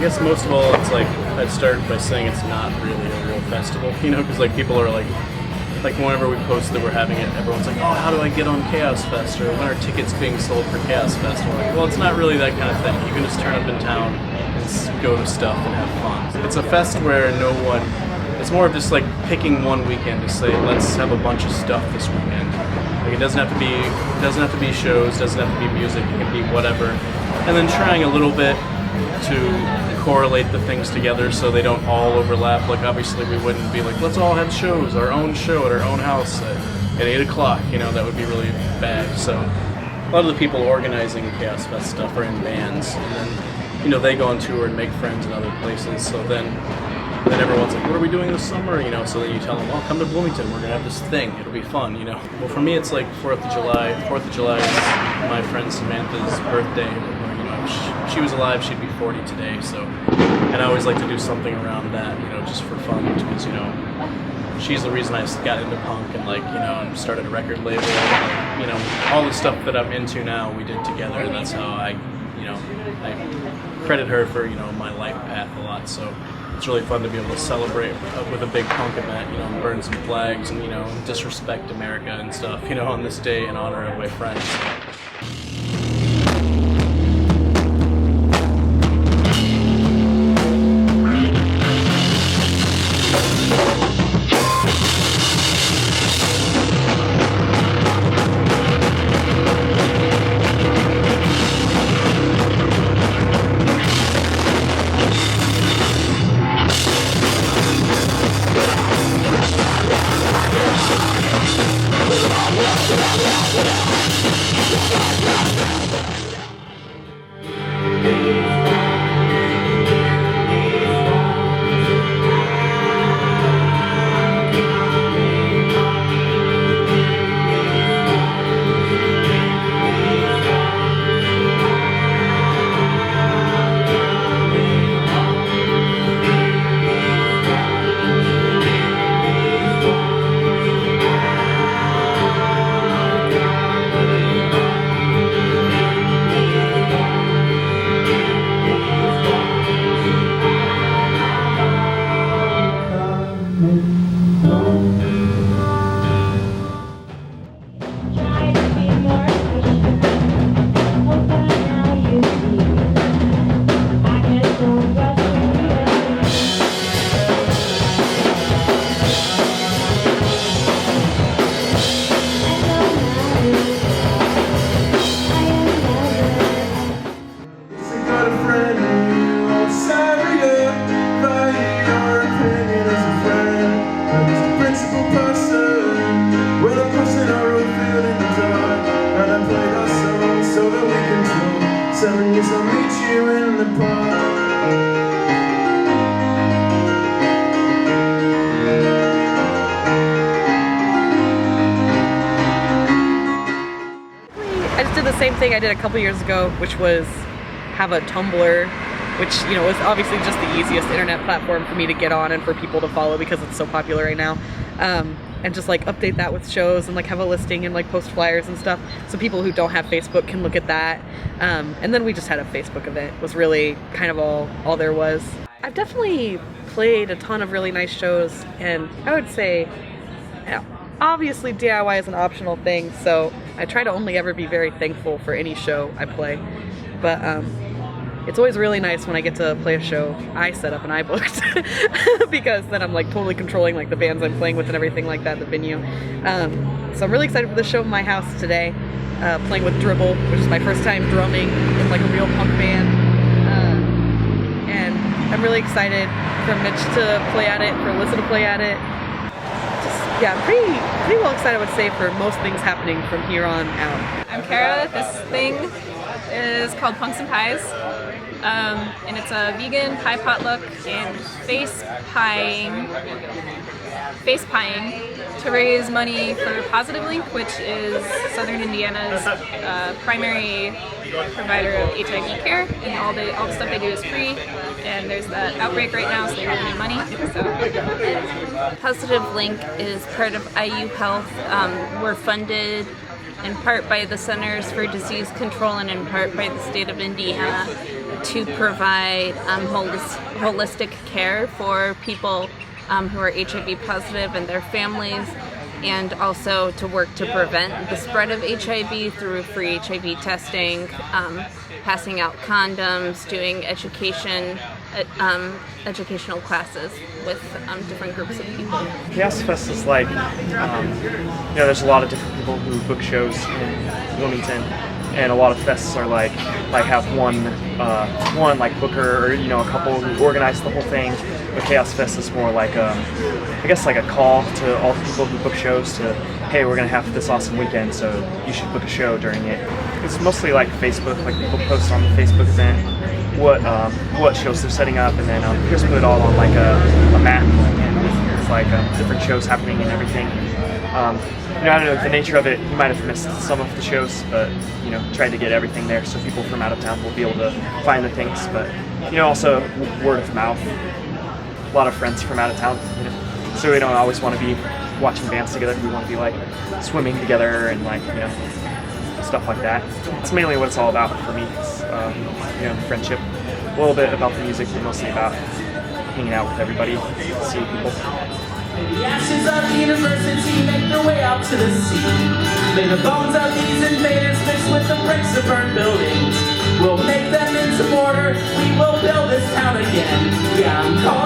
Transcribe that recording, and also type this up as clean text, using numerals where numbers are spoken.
guess most of all, it's like I'd start by saying it's not really a real festival, you know, because like people are like whenever we post that we're having it, everyone's like, oh, how do I get on Chaos Fest, or when are tickets being sold for Chaos Fest? And we're like, well, it's not really that kind of thing. You can just turn up in town and go to stuff and have fun. It's a fest where it's more of just like picking one weekend to say, let's have a bunch of stuff this weekend. Like it doesn't have to be shows, doesn't have to be music, it can be whatever. And then trying a little bit to correlate the things together so they don't all overlap. Like obviously we wouldn't be like, let's all have shows, our own show at our own house at 8 o'clock, you know, that would be really bad. So a lot of the people organizing Chaos Fest stuff are in bands, and then, you know, they go on tour and make friends in other places. So then everyone's like, what are we doing this summer? You know, so then you tell them, well, come to Bloomington, we're gonna have this thing, it'll be fun, you know. Well, for me it's like 4th of July. 4th of July is my friend Samantha's birthday. She was alive, she'd be 40 today, so, and I always like to do something around that, you know, just for fun, because, you know, she's the reason I got into punk and, like, you know, and started a record label, and, you know, all the stuff that I'm into now we did together, and that's how I credit her for, you know, my life path a lot. So it's really fun to be able to celebrate with a big punk event, you know, and burn some flags and, you know, disrespect America and stuff, you know, on this day in honor of my friends. I just did the same thing I did a couple years ago, which was have a Tumblr, which, you know, is obviously just the easiest internet platform for me to get on and for people to follow because it's so popular right now. And just like update that with shows and like have a listing and like post flyers and stuff, so people who don't have Facebook can look at that. And then we just had a Facebook event, was really kind of all there was. I've definitely played a ton of really nice shows, and I would say, obviously DIY is an optional thing, so I try to only ever be very thankful for any show I play. But it's always really nice when I get to play a show I set up and I booked, because then I'm like totally controlling like the bands I'm playing with and everything like that, the venue. So I'm really excited for this show in my house today, playing with Dribble, which is my first time drumming in like a real punk band. And I'm really excited for Mitch to play at it, for Alyssa to play at it. Yeah, I'm pretty well excited, I would say, for most things happening from here on out. I'm Kara. This thing is called Punks and Pies, and it's a vegan pie potluck and face pieing to raise money for Positive Link, which is Southern Indiana's primary provider of HIV care, and all the stuff they do is free, and there's that outbreak right now, so they really need money. So. Positive Link is part of IU Health. We're funded in part by the Centers for Disease Control and in part by the state of Indiana to provide holistic care for people who are HIV positive and their families, and also to work to prevent the spread of HIV through free HIV testing, passing out condoms, doing educational classes with different groups of people. Chaos Fest is like, there's a lot of different people who book shows in Bloomington, and a lot of fests are like have one like booker or a couple who organize the whole thing. But Chaos Fest is more like I guess like a call to all the people who book shows to, hey, we're gonna have this awesome weekend, so you should book a show during it. It's mostly like Facebook, like people post on the Facebook event what shows they're setting up, and then just put it all on like a map, and it's like different shows happening and everything. I don't know, the nature of it, you might have missed some of the shows, but tried to get everything there so people from out of town will be able to find the things. But also word of mouth, a lot of friends from out of town, so we don't always want to be watching bands together. We want to be like swimming together and like stuff like that. It's mainly what it's all about for me. It's, friendship, a little bit about the music, but mostly about hanging out with everybody, seeing people. The ashes of the university make their way out to the sea. May the bones of these invaders mix with the bricks of burned buildings. We'll make them into mortar, we will build this town again. Yeah, I'm calling